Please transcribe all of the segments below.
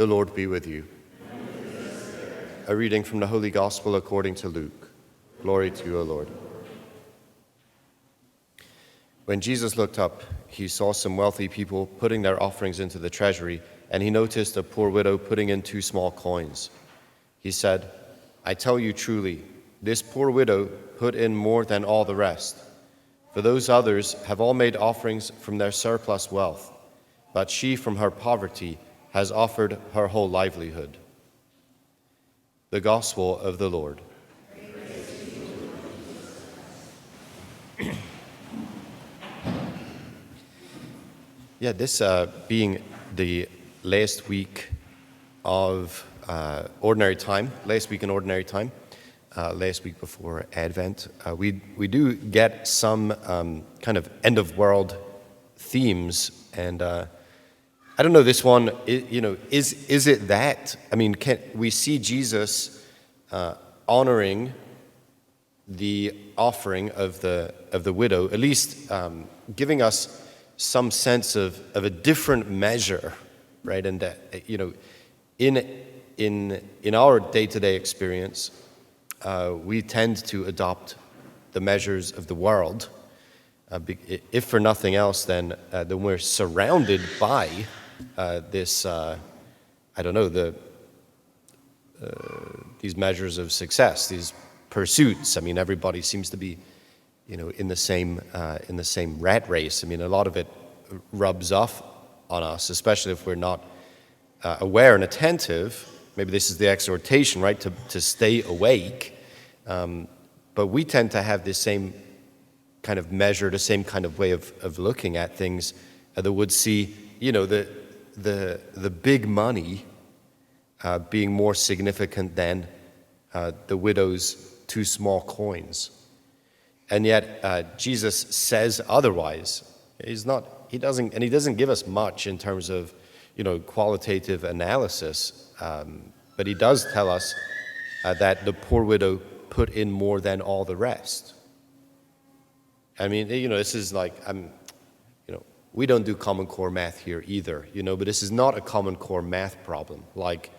The Lord be with you. A reading from the Holy Gospel according to Luke. Glory to you, O Lord. When Jesus looked up, he saw some wealthy people putting their offerings into the treasury, and he noticed a poor widow putting in 2 small coins. He said, "I tell you truly, this poor widow put in more than all the rest. For those others have all made offerings from their surplus wealth, but she from her poverty has offered her whole livelihood." The Gospel of the Lord. Yeah, this being the last week of ordinary time, last week in ordinary time, last week before Advent, we do get some kind of end-of-world themes, and I don't know, this one, is it that? I mean, can we see Jesus honoring the offering of the widow, at least giving us some sense of a different measure, right? And that, in our day-to-day experience, we tend to adopt the measures of the world. If for nothing else, then we're surrounded by these measures of success, these pursuits. I mean, everybody seems to be, in the same rat race. I mean, a lot of it rubs off on us, especially if we're not aware and attentive. Maybe this is the exhortation, right, to stay awake. But we tend to have the same kind of measure, the same kind of way of looking at things that would see, the big money being more significant than the widow's 2 small coins. And yet Jesus says otherwise. He doesn't give us much in terms of, qualitative analysis, but he does tell us that the poor widow put in more than all the rest. I mean, this is like, we don't do Common Core math here either, but this is not a Common Core math problem. Like,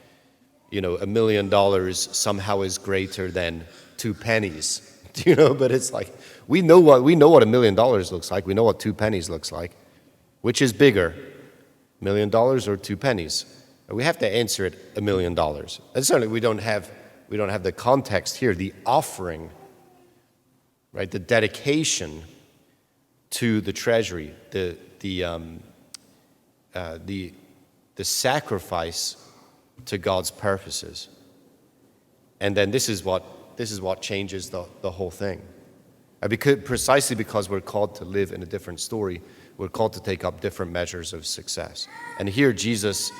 $1 million somehow is greater than 2 pennies, but it's like, we know what $1 million looks like. We know what 2 pennies looks like. Which is bigger, $1 million or 2 pennies? We have to answer it $1 million. And certainly we don't have the context here, the offering, right? The dedication to the treasury, the sacrifice to God's purposes. And then this is what changes the whole thing. Precisely because we're called to live in a different story, we're called to take up different measures of success. And here Jesus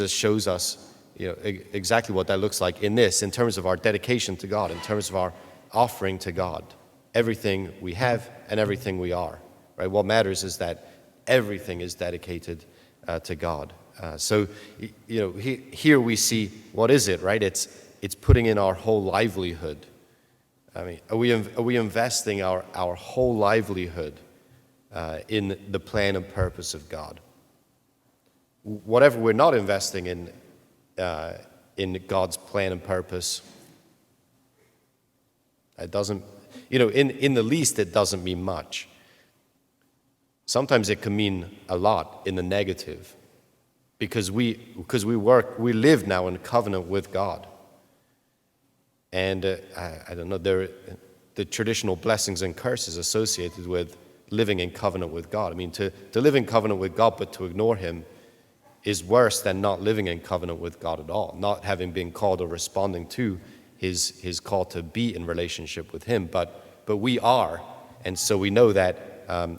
shows us, exactly what that looks like in terms of our dedication to God, in terms of our offering to God, everything we have and everything we are. Right? What matters is that everything is dedicated to God. So here we see, what is it, right? It's putting in our whole livelihood. I mean, are we investing our whole livelihood in the plan and purpose of God? Whatever we're not investing in God's plan and purpose, it doesn't, in the least, it doesn't mean much. Sometimes it can mean a lot in the negative, because we live now in covenant with God. And I don't know, there are the traditional blessings and curses associated with living in covenant with God. I mean, to live in covenant with God but to ignore him is worse than not living in covenant with God at all, not having been called or responding to his call to be in relationship with him. But we are, and so we know that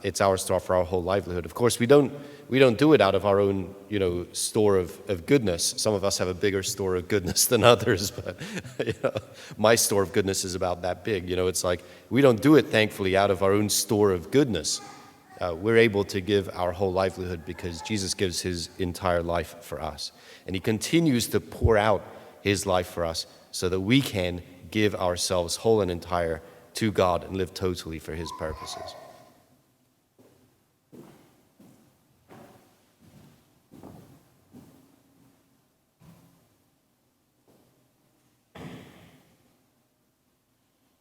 it's ours to offer our whole livelihood. Of course, we don't do it out of our own, store of goodness. Some of us have a bigger store of goodness than others, but my store of goodness is about that big. It's like we don't do it, thankfully, out of our own store of goodness. We're able to give our whole livelihood because Jesus gives his entire life for us. And he continues to pour out his life for us so that we can give ourselves whole and entire to God and live totally for his purposes.